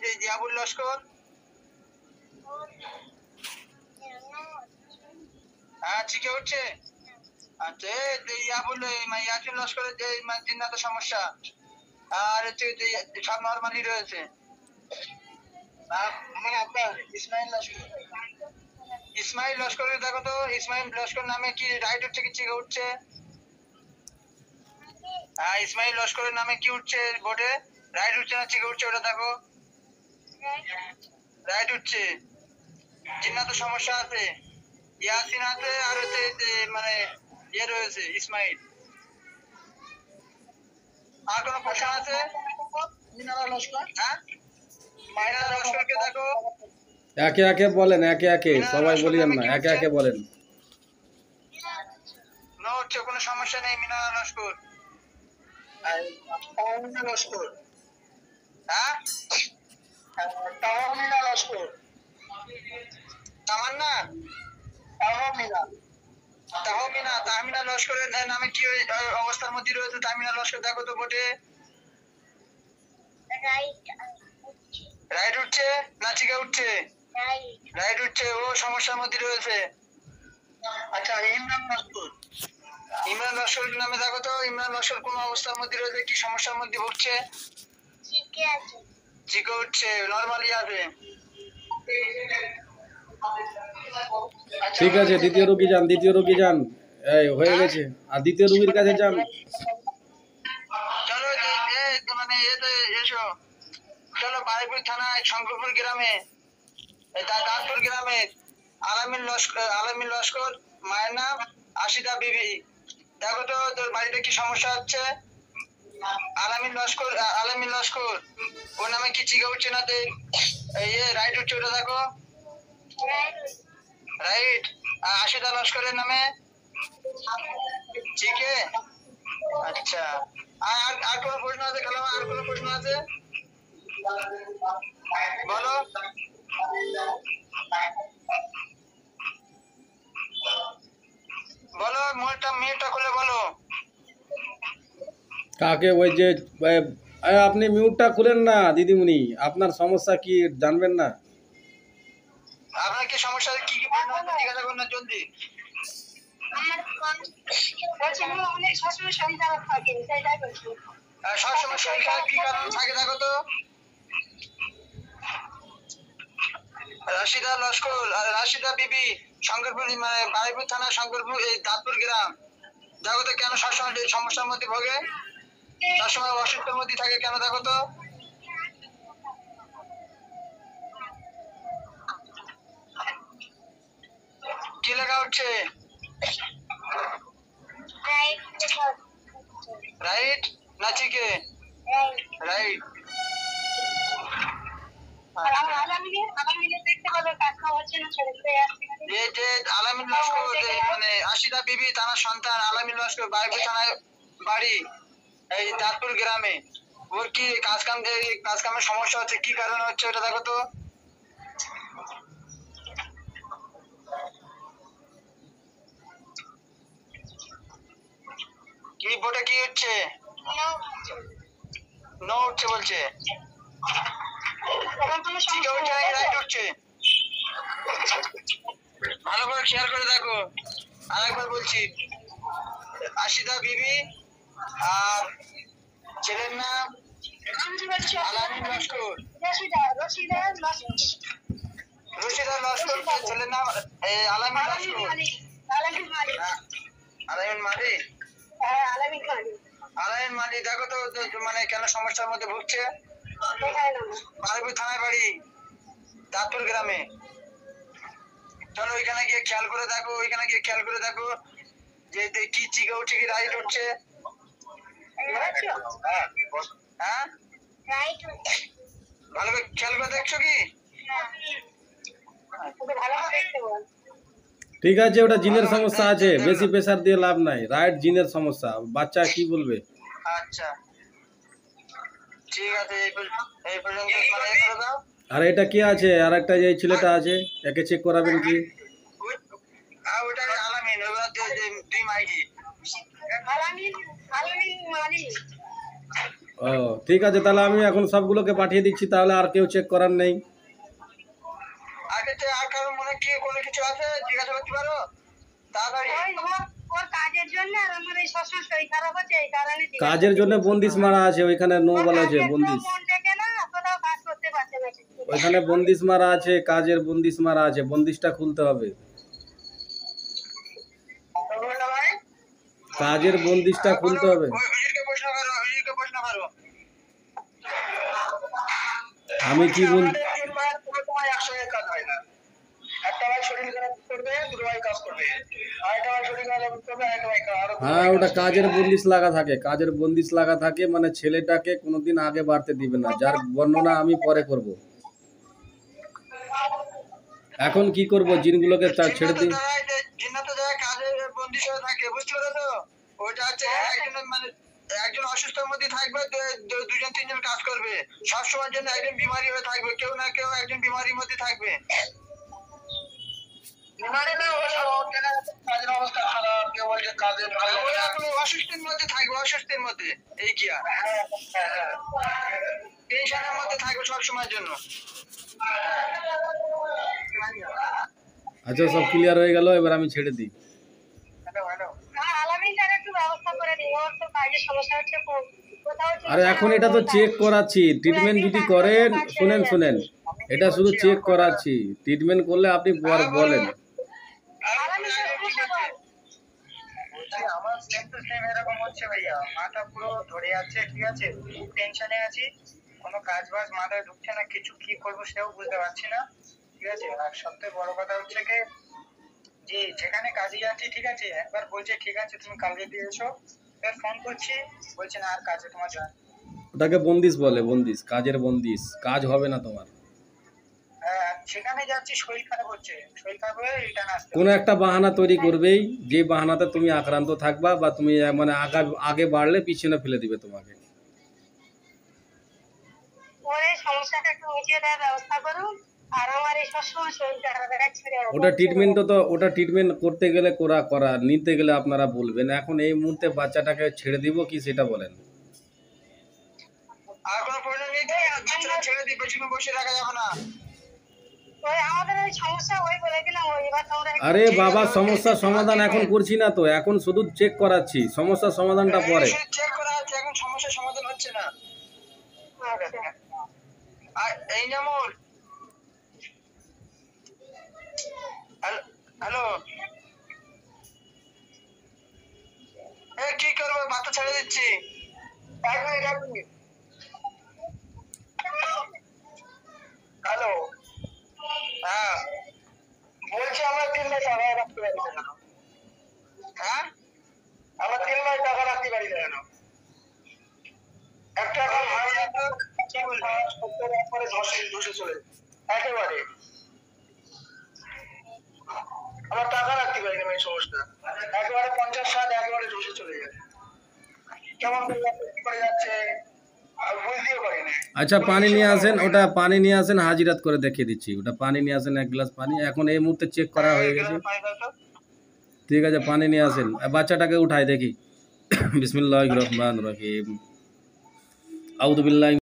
যে জিয়াবুল লস্কর, হ্যাঁ চিকে উঠছে। আচ্ছা ইয়াবুল ইয়াসিন লস্করের যে জিন্নাত সমস্যা আর হচ্ছে সব নর্মালি রয়েছে। আপনার ইসমাইল লস্করের দেখো তো, ইসমাইল লস্কর নামে কি রাইট উঠছে কি চিকে উঠছে? হ্যাঁ ইসমাইল লস্করের নামে কি উঠছে বোর্ডে? রাইট উঠছে না চিকে উঠছে ওটা দেখো। রাইট উঠছে। জিন্নাত সমস্যা আছে, ইয়াসিন আছে আর হচ্ছে মানে ইয়ে রয়েছে ইসমাইল। আর কোনো প্রশ্ন আছে? হ্যাঁ মাইনার লস্করকে দেখো। একে একে বলেন, একে একে সবাই বলিয়েন না, একে একে বলেন। নো হচ্ছে, কোনো সমস্যা নেই। মিনারা লস্কর, লস্কর, হ্যাঁ তাহমিনা লস্কর, তামান্না, তাহমিনা লস্করের নামে কি অবস্থার মধ্যে রয়েছে? তাহমিনা লস্কর দেখো তো বোর্ডে। রাইট উঠছে না চিকে উঠছে? রাইট উঠছে, ও সমস্যার মধ্যে রয়েছে। আচ্ছা ইমরান লস্করের নামে দেখো তো, ইমরান লস্কর কোন অবস্থার মধ্যে রয়েছে, কি সমস্যার মধ্যে ভুগছে? চিকে উঠছে, নরমালি আছে। ঠিক আছে, দ্বিতীয় রোগী যান, দ্বিতীয় রোগী যান। এই হয়ে গেছে, আর দ্বিতীয় রোগীর কাছে যান। চলো মানে এসো, চলো বারিপুর থানায় শঙ্করপুর গ্রামে, দাঁতপুর গ্রামে আলামিন লস্কর, মায়ের নাম আশিদা বিবি। দেখো তো তোর বাড়িতে কি সমস্যা হচ্ছে? আলামিন লস্কর ওর নামে কি চিকা উঠছে না? রাইট উঠছে ওটা দেখো। রাইট। আশিদা লস্করের নামে চিকে। আচ্ছা, আর কোনো প্রশ্ন আছে খালামা? আর কোনো প্রশ্ন আছে বলো। বলো মিউটটা খুলে বলো। কাকে? ওই যে আপনি মিউটটা খুলেন না দিদিমণি, আপনার সমস্যা কি জানবেন না? আপনার কি সমস্যা, কি কি প্রশ্ন আছে জিজ্ঞাসা করুন না জলদি। সবসময় শরীর খারাপ কি কারণ থাকে দেখো তো। রাশিদা বিবি, শঙ্করপুর মানে বারিপুর থানা শঙ্করপুর এই দাঁতপুর গ্রাম। দেখো তো কেন সবসময় সমস্যার মধ্যে ভোগে, সবসময় অসুস্থের মধ্যে থাকে কেন দেখো তো। কি লেখা উঠছে? রাইট না চিকে? রাইট। আলামিন লস্কর মানে আশিদা বিবি থানার সন্তান আলামিন লস্কর বারিপুর থানায় বাড়ি, এই দাঁতপুর গ্রামে। ওর কি কাজ কামের সমস্যা হচ্ছে, কি কারণে হচ্ছে ওটা দেখো তো। কি বোর্ডে কি হচ্ছে? নো উঠছে বলছে। রাইট উঠছে। ভালো করে খেয়াল করে দেখো, আরেকবার বলছি। আশিদা বিবি আর ছেলের নাম আলামিন লস্কর। রশিদা লস্কর, ছেলের নাম আলামিন লস্কর। আলামিন মালি দেখো তো মানে কেন সমস্যার মধ্যে ভুগছে। বারিপুর থানায় বাড়ি, দাঁতপুর গ্রামে। চলো ওইখানে গিয়ে খেয়াল করে দেখো, যে কি চিকা উঠছে কি রাইট উঠছে। হ্যাঁ ভালো করে খেয়াল করে দেখছো কি? ঠিক আছে, ওটা জিনের সমস্যা আছে, বেশি প্রেসার দিয়ে লাভ নাই। রাইট জিনের সমস্যা, বাচ্চা কি বলবে। আচ্ছা ঠিক আছে, এই পর্যন্ত মানে করে দাও। আর এটা কি আছে? আর একটা যে ছেলেটা আছে, একে চেক করাবেন কি? ওটা আলামিন, ওটা দুই মাইকি। ও ঠিক আছে, তাহলে আমি এখন সবগুলোকে পাঠিয়ে দিচ্ছি, তাহলে আর কেউ চেক করার নেই। আগে যে আর কারো মনে কি কোনো কিছু আছে জিজ্ঞাসা করতে পারো তাড়াতাড়ি। ওর কাজের জন্য আর আমার এই শ্বশুর শরীর খারাপ হচ্ছে, এই কারণে কাজের জন্য বন্দিশ মারা আছে, ওইখানে নো বলা আছে বন্দিশ, মন থেকে না কোথাও কাজ করতে পারছে না। ওইখানে বন্দিশ মারা আছে, কাজের বন্দিশ মারা আছে, বন্দিশটা খুলতে হবে, বললো ভাই কাজের বন্দিশটা খুলতে হবে। হুজুরকে প্রশ্ন করো, হুজুরকে প্রশ্ন করো। আমি কি বল, আমাদের 3 ভাই পুরো তোমার একসঙ্গে কাজ হয় না। একটা ভাই শরীর খারাপ করবে, দুটো ভাই কাজ করবে, আরেকটা ভাই শরীর খারাপ করবে, আরেকটা ভাই আরো হ্যাঁ ওটা কাজের বন্দিশ লাগা থাকে, কাজের বন্দিশ লাগা থাকে, মানে ছেলেটাকে কোনোদিন আগে বাড়তে দিবে না, যার বর্ণনা আমি পরে করব। এখন কি করব, জিনগুলোকে ছেড়ে দিই। জিন্নাতে যায় কাজের বন্দিশ হয়ে থাকে, বুঝতে পেরেছো? ওইটা হচ্ছে একজন মানে একজন অসুস্থর মধ্যে থাকবে, দুজন তিনজন কাজ করবে, সবসময়ের জন্য একজন বিমারি হয়ে থাকবে, কেউ না কেউ একজন বিমারির মধ্যে থাকবে। বিমারি না কাজের অবস্থা খারাপ, কেউ বলছে কাজের ভালো, অসুস্থের মধ্যে থাকবে, অসুস্থের মধ্যে, এই কি আর টেনশনের মধ্যে থাকবে সবসময়ের জন্য। আচ্ছা সব ক্লিয়ার হয়ে গেল, এবার আমি ছেড়ে দিই। আলামিনটার একটু ব্যবস্থা করে দিই, ওর তো কাজের সমস্যা হচ্ছে কোথাও। আরে এখন এটা তো চেক করাচ্ছি, ট্রিটমেন্ট যদি করেন, শুনেন শুনেন, এটা শুধু চেক করাচ্ছি, ট্রিটমেন্ট করলে আপনি বলেন। আমার সেম টু সেম এরকম হচ্ছে ভাইয়া, মাথা পুরো ধরে যাচ্ছে, ঠিক আছে, খুব টেনশনে আছি, কোনো কাজ বাজ মাথায় ঢুকছে না, কিছু কি করবো সেও বুঝতে পারছি না, ঠিক আছে। আর সবথেকে বড় কথা হচ্ছে কি, যে যেখানে কাজে যাচ্ছি, ঠিক আছে, একবার বলছে ঠিক আছে তুমি কালকে দিয়ে এসো, এবার ফোন করছি বলছে না আর কাজে তোমার জয়েন। ওটাকে বন্দিশ বলে, বন্দিশ, কাজের বন্দিশ, কাজ হবে না তোমার। হ্যাঁ সেখানে যাচ্ছি, শরীর খারাপ হচ্ছে, শরীর খারাপ হয়ে রিটার্ন আসতে কোনো একটা বাহানা তৈরি করবেই, যে বাহানাতে তুমি আক্রান্ত থাকবা, বা তুমি মানে আগে বাড়লে পিছনে ফেলে দিবে তোমাকে। ওর এই সমস্যাটা একটু মিটিয়ে দেওয়ার ব্যবস্থা করুন। আর আমার এই সবসময় শরীরটা খারাপ ছেড়ে ওটা ট্রিটমেন্ট করতে গেলে নিতে গেলে আপনারা বলবেন। এখন এই মুহূর্তে বাচ্চাটাকে ছেড়ে দিব কি সেটা বলেন। আর কোনো প্রয়োজন নেই, বাচ্চাটা ছেড়ে দিই, পেছনে বসে রাখা যাবে না। ওই আমাদের এই সমস্যা ওই বলে দিলাম, ওই এবার তোমরা আরে বাবা, সমস্যার সমাধান এখন করছি না তো, এখন শুধু চেক করাচ্ছি, সমস্যার সমাধানটা পরে। চেক করা আছে, এখন সমস্যার সমাধান হচ্ছে না। আর এই যেমন হ্যালো, কি করবো, বাচ্চা ছেড়ে দিচ্ছি, 1 মিনিট 1 মিনিট। হ্যালো, হ্যাঁ বলছি আমরা 3 মাস টাকা রাখতে পারি না কেন? হ্যাঁ আমরা 3 মাস টাকা রাখতে পারি না কেন? একটা এখন ভালো লাগতো, কি বলবো, 70 একবারে ধসে চলে একেবারে, আমরা টাকা রাখতে পারি না, এই সমস্যা একেবারে 50-60 একেবারে ধসে চলে যায়, কেমন করে যাচ্ছে বুঝতেও পারি না। আচ্ছা পানি নিয়ে আসেন, ওটা পানি নিয়ে আসেন, হাজিরাত করে দেখিয়ে দিচ্ছি, ওটা পানি নিয়ে আসেন, 1 গ্লাস পানি, এখন এই মুহূর্তে চেক করা হয়ে গেছে। ঠিক আছে পানি নিয়ে আসেন, বাচ্চাটাকে উঠাই দেখি। বিসমিল্লাহির রহমানির রহিম। আউযু বিল্লাহি